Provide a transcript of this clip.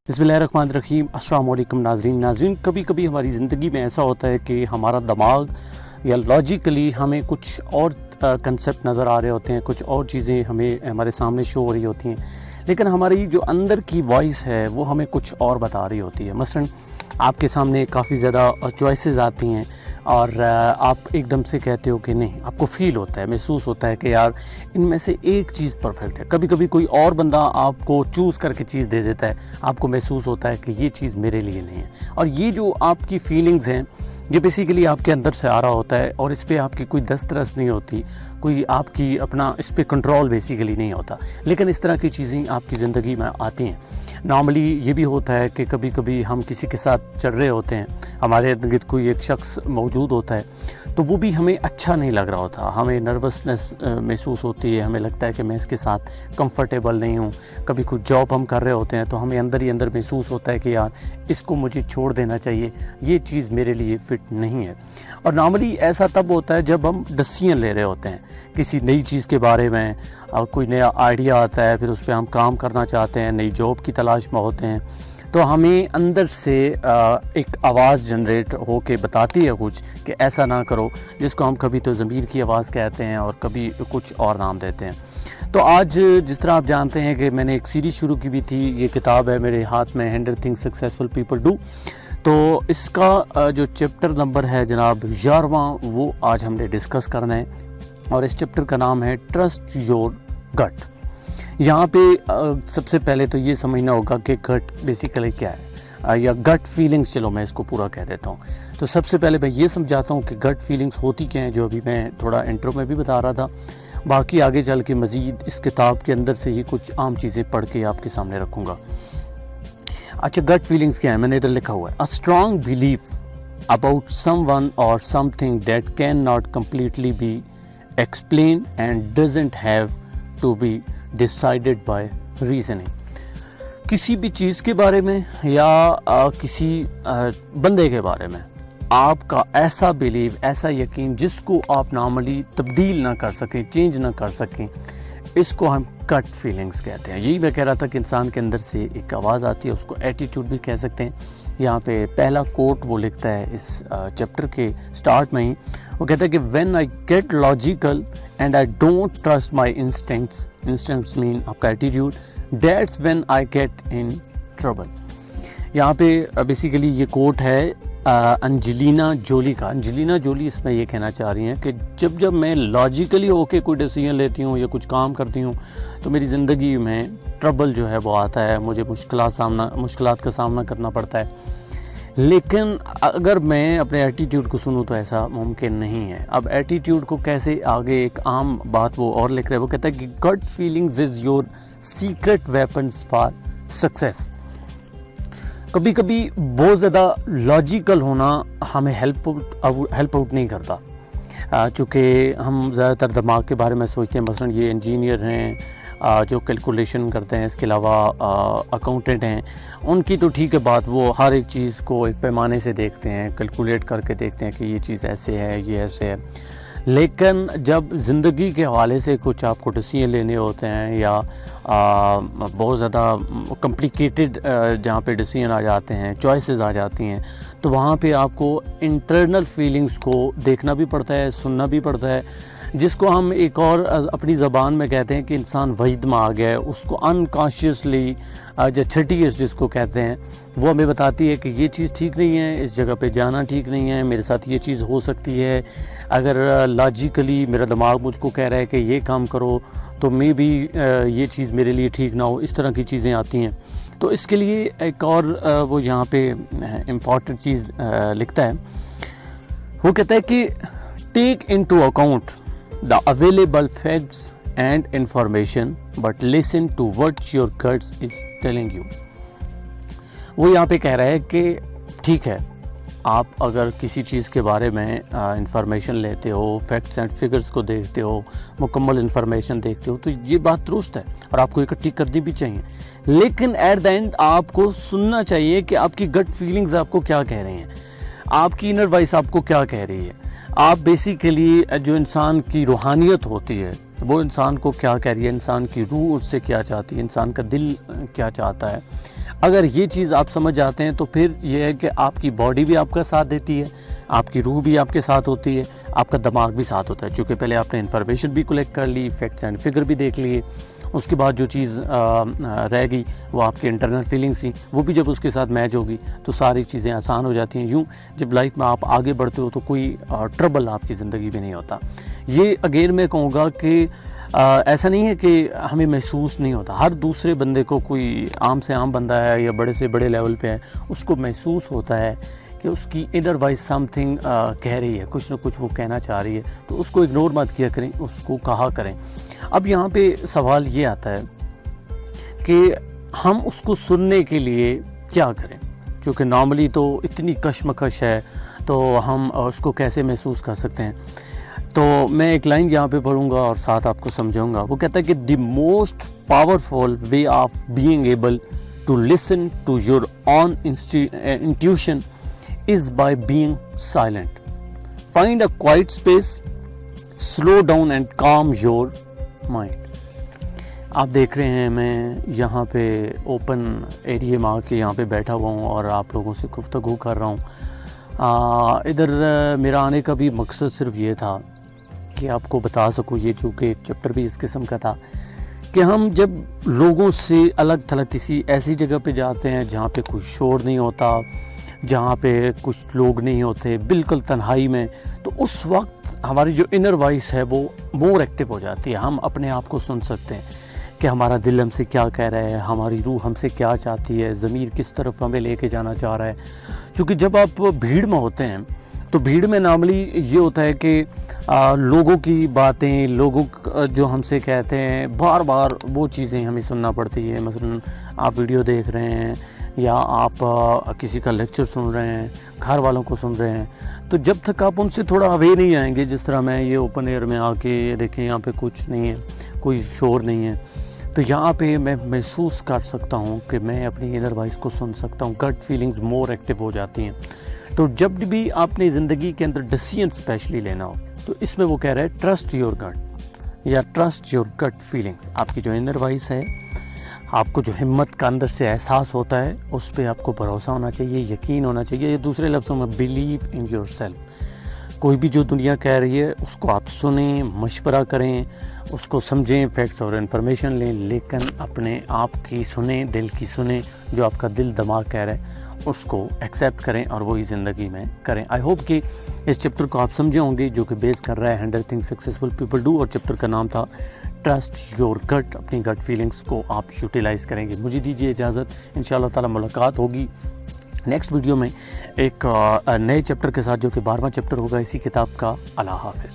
बिस्मिल्लाहिर्रहमानिर्रहीम। अस्सलाम वालेकुम नाज़रीन। कभी कभी हमारी ज़िंदगी में ऐसा होता है कि हमारा दिमाग या लॉजिकली हमें कुछ और कंसेप्ट नज़र आ रहे होते हैं, कुछ और चीज़ें हमें हमारे सामने शो हो रही होती हैं, लेकिन हमारी जो अंदर की वॉइस है वो हमें कुछ और बता रही होती है। मसलन आपके सामने काफ़ी ज़्यादा चॉइसेस आती हैं और आप एकदम से कहते हो कि नहीं, आपको फ़ील होता है, महसूस होता है कि यार इनमें से एक चीज़ परफेक्ट है। कभी कभी कोई और बंदा आपको चूज़ करके चीज़ दे देता है, आपको महसूस होता है कि ये चीज़ मेरे लिए नहीं है। और ये जो आपकी फीलिंग्स हैं ये बेसिकली आपके अंदर से आ रहा होता है और इस पर आपकी कोई दस्तरस नहीं होती, कोई आपकी अपना इस पर कंट्रोल बेसिकली नहीं होता, लेकिन इस तरह की चीज़ें आपकी ज़िंदगी में आती हैं। नॉर्मली ये भी होता है कि कभी कभी हम किसी के साथ चल रहे होते हैं, हमारे इर्द गिर्द कोई एक शख्स मौजूद होता है तो वो भी हमें अच्छा नहीं लग रहा होता, हमें नर्वसनेस महसूस होती है, हमें लगता है कि मैं इसके साथ कंफर्टेबल नहीं हूँ। कभी कुछ जॉब हम कर रहे होते हैं तो हमें अंदर ही अंदर महसूस होता है कि यार इसको मुझे छोड़ देना चाहिए, ये चीज़ मेरे लिए फ़िट नहीं है। और नॉर्मली ऐसा तब होता है जब हम डिसीजन ले रहे होते हैं किसी नई चीज़ के बारे में, कोई नया आइडिया आता है, फिर उस पर हम काम करना चाहते हैं, नई जॉब की तलाश में होते हैं, तो हमें अंदर से एक आवाज़ जनरेट हो के बताती है कुछ कि ऐसा ना करो, जिसको हम कभी तो ज़मीर की आवाज़ कहते हैं और कभी कुछ और नाम देते हैं। तो आज जिस तरह आप जानते हैं कि मैंने एक सीरीज़ शुरू की भी थी, ये किताब है मेरे हाथ में, 100 थिंग्स सक्सेसफुल पीपल डू। तो इसका जो चैप्टर नंबर है जनाब 11वां, वो आज हमने डिस्कस करना है और इस चैप्टर का नाम है ट्रस्ट योर गट। यहाँ पे सबसे पहले तो ये समझना होगा कि गट बेसिकली क्या है, या गट फीलिंग्स, चलो मैं इसको पूरा कह देता हूँ। तो सबसे पहले मैं ये समझाता हूँ कि गट फीलिंग्स होती क्या हैं, जो अभी मैं थोड़ा इंट्रो में भी बता रहा था। बाकी आगे चल के मज़ीद इस किताब के अंदर से ही कुछ आम चीज़ें पढ़ के आपके सामने रखूँगा। अच्छा, गट फीलिंग्स क्या है, मैंने इधर लिखा हुआ है, a strong belief about someone और something that can not completely be explain and doesn't have to be decided by reasoning. किसी भी चीज़ के बारे में या किसी बंदे के बारे में आपका ऐसा बिलीव, ऐसा यकीन जिसको आप नॉर्मली तब्दील ना कर सकें, चेंज ना कर सकें, इसको हम गट फीलिंग्स कहते हैं। यही मैं कह रहा था कि इंसान के अंदर से एक आवाज़ आती है, उसको एटीट्यूड भी कह सकते हैं। यहाँ पे पहला कोट वो लिखता है इस चैप्टर के स्टार्ट में ही, वो कहता है कि when I get logical and I don't trust my instincts mean आपका attitude, that's when I get in trouble. यहाँ पे बेसिकली ये कोट है एंजेलिना जोली का। एंजेलिना जोली इसमें ये कहना चाह रही हैं कि जब मैं लॉजिकली होके कोई डिसीजन लेती हूँ या कुछ काम करती हूँ तो मेरी ज़िंदगी में ट्रबल जो है वो आता है, मुझे मुश्किलात का सामना करना पड़ता है। लेकिन अगर मैं अपने एटीट्यूड को सुनूँ तो ऐसा मुमकिन नहीं है। अब एटीट्यूड को कैसे, आगे एक आम बात वो और लिख रहे हैं, वो कहता है कि gut feelings is your secret weapons for success. कभी कभी बहुत ज़्यादा लॉजिकल होना हमें हेल्प आउट नहीं करता, चूँकि हम ज़्यादातर दिमाग के बारे में सोचते हैं। मसलन ये इंजीनियर हैं जो कैलकुलेशन करते हैं, इसके अलावा अकाउंटेंट हैं, उनकी तो ठीक है बात, वो हर एक चीज़ को एक पैमाने से देखते हैं, कैलकुलेट करके देखते हैं कि ये चीज़ ऐसे है, ये ऐसे है। लेकिन जब ज़िंदगी के हवाले से कुछ आपको डिसीजन लेने होते हैं या बहुत ज़्यादा कॉम्प्लिकेटेड जहाँ पे डिसीजन आ जाते हैं, चॉइसेस आ जाती हैं, तो वहाँ पे आपको इंटरनल फीलिंग्स को देखना भी पड़ता है, सुनना भी पड़ता है, जिसको हम एक और अपनी ज़बान में कहते हैं कि इंसान वहीद में आ गया है। उसको अनकॉन्शियसली जो छठीस जिसको कहते हैं, वो हमें बताती है कि ये चीज़ ठीक नहीं है, इस जगह पे जाना ठीक नहीं है, मेरे साथ ये चीज़ हो सकती है। अगर लॉजिकली मेरा दिमाग मुझको कह रहा है कि ये काम करो तो मे बी ये चीज़ मेरे लिए ठीक ना हो, इस तरह की चीज़ें आती हैं। तो इसके लिए एक और वो यहाँ पे इम्पॉर्टेंट चीज़ लिखता है, वो कहता है कि take into account the available facts and information but listen to what your guts is telling you। वो यहाँ पे कह रहा है कि ठीक है, आप अगर किसी चीज़ के बारे में इंफॉर्मेशन लेते हो, फैक्ट्स एंड फिगर्स को देखते हो, मुकम्मल इंफॉर्मेशन देखते हो, तो ये बात दुरुस्त है और आपको इकट्ठी करनी भी चाहिए। लेकिन एट द एंड आपको सुनना चाहिए कि आपकी गट फीलिंग्स आपको क्या कह रही हैं, आपकी इनर वॉइस आपको क्या कह रही है। आप बेसिकली जो इंसान की रूहानियत होती है, وہ انسان کو کیا کہہ رہی ہے، انسان کی روح اس سے کیا چاہتی ہے، انسان کا دل کیا چاہتا ہے. اگر یہ چیز آپ سمجھ جاتے ہیں تو پھر یہ ہے کہ آپ کی باڈی بھی آپ کا ساتھ دیتی ہے، آپ کی روح بھی آپ کے ساتھ ہوتی ہے، آپ کا دماغ بھی ساتھ ہوتا ہے. چونکہ پہلے آپ نے انفارمیشن بھی کلیکٹ کر لی، فیکٹس اینڈ فگر بھی دیکھ لیے، اس کے بعد جو چیز رہ گئی وہ آپ کی انٹرنل فیلنگس تھیں، وہ بھی جب اس کے ساتھ میچ ہوگی تو ساری چیزیں آسان ہو جاتی ہیں. یوں جب لائف میں آپ آگے بڑھتے ہو تو کوئی ٹربل آپ کی زندگی میں نہیں ہوتا. یہ اگین میں کہوں گا کہ ایسا نہیں ہے کہ ہمیں محسوس نہیں ہوتا. ہر دوسرے بندے کو، کوئی عام سے عام بندہ ہے یا بڑے سے بڑے لیول پہ ہے، اس کو محسوس ہوتا ہے کہ اس کی انر وائز سم تھنگ کہہ رہی ہے، کچھ نہ کچھ وہ کہنا چاہ رہی ہے. تو اس کو اگنور مت کیا کریں، اس کو کہا کریں. اب یہاں پہ سوال یہ آتا ہے کہ ہم اس کو سننے کے لیے کیا کریں، چونکہ نارملی تو اتنی کشمکش ہے تو ہم اس کو کیسے محسوس کر سکتے ہیں. تو میں ایک لائن یہاں پہ پڑھوں گا اور ساتھ آپ کو سمجھاؤں گا. وہ کہتا ہے کہ the most powerful way of being able to listen to your own intuition is by being silent. Find a quiet space, slow down and calm your mind. آپ دیکھ رہے ہیں میں یہاں پہ اوپن ایریے میں آ کے یہاں پہ بیٹھا ہوا ہوں اور آپ لوگوں سے گفتگو کر رہا ہوں. ادھر میرا آنے کا بھی مقصد صرف یہ تھا کہ آپ کو بتا سکوں، یہ چونکہ ایک چیپٹر بھی اس قسم کا تھا کہ ہم جب لوگوں سے الگ تھلگ کسی ایسی جگہ پہ جاتے ہیں جہاں پہ کوئی شور نہیں ہوتا، جہاں پہ کچھ لوگ نہیں ہوتے، بالکل تنہائی میں، تو اس وقت ہماری جو انر وائس ہے وہ مور ایکٹیو ہو جاتی ہے. ہم اپنے آپ کو سن سکتے ہیں کہ ہمارا دل ہم سے کیا کہہ رہا ہے، ہماری روح ہم سے کیا چاہتی ہے، ضمیر کس طرف ہمیں لے کے جانا چاہ رہا ہے. کیونکہ جب آپ بھیڑ میں ہوتے ہیں تو بھیڑ میں نارملی یہ ہوتا ہے کہ لوگوں کی باتیں، لوگوں جو ہم سے کہتے ہیں، بار بار وہ چیزیں ہمیں سننا پڑتی ہے. مثلا آپ ویڈیو دیکھ رہے ہیں یا آپ کسی کا لیکچر سن رہے ہیں، گھر والوں کو سن رہے ہیں، تو جب تک آپ ان سے تھوڑا اوے نہیں آئیں گے، جس طرح میں یہ اوپن ایئر میں آ کے دیکھیں یہاں پہ کچھ نہیں ہے، کوئی شور نہیں ہے، تو یہاں پہ میں محسوس کر سکتا ہوں کہ میں اپنی انر وائس کو سن سکتا ہوں. گٹ فیلنگز مور ایکٹیو ہو جاتی ہیں. تو جب بھی آپ نے زندگی کے اندر ڈیسیژن اسپیشلی لینا ہو تو اس میں وہ کہہ رہا ہے ٹرسٹ یور گٹ یا ٹرسٹ یور گٹ فیلنگ. آپ کی جو انر وائس ہے، آپ کو جو ہمت کا اندر سے احساس ہوتا ہے، اس پہ آپ کو بھروسہ ہونا چاہیے، یقین ہونا چاہیے. یہ دوسرے لفظوں میں بلیو ان یور سیلف. کوئی بھی جو دنیا کہہ رہی ہے اس کو آپ سنیں، مشورہ کریں، اس کو سمجھیں، فیکٹس اور انفارمیشن لیں، لیکن اپنے آپ کی سنیں، دل کی سنیں. جو آپ کا دل دماغ کہہ رہا ہے اس کو ایکسیپٹ کریں اور وہی زندگی میں کریں. آئی ہوپ کہ اس چیپٹر کو آپ سمجھے ہوں گے، جو کہ بیس کر رہا ہے 100 Things Successful People Do، اور چیپٹر کا نام تھا ٹرسٹ یور گٹ. اپنی گٹ فیلنگس کو آپ یوٹیلائز کریں گے. مجھے دیجیے اجازت، انشاءاللہ تعالی ملاقات ہوگی نیکسٹ ویڈیو میں ایک نئے چیپٹر کے ساتھ، جو کہ 12واں چیپٹر ہوگا اسی کتاب کا. اللہ حافظ.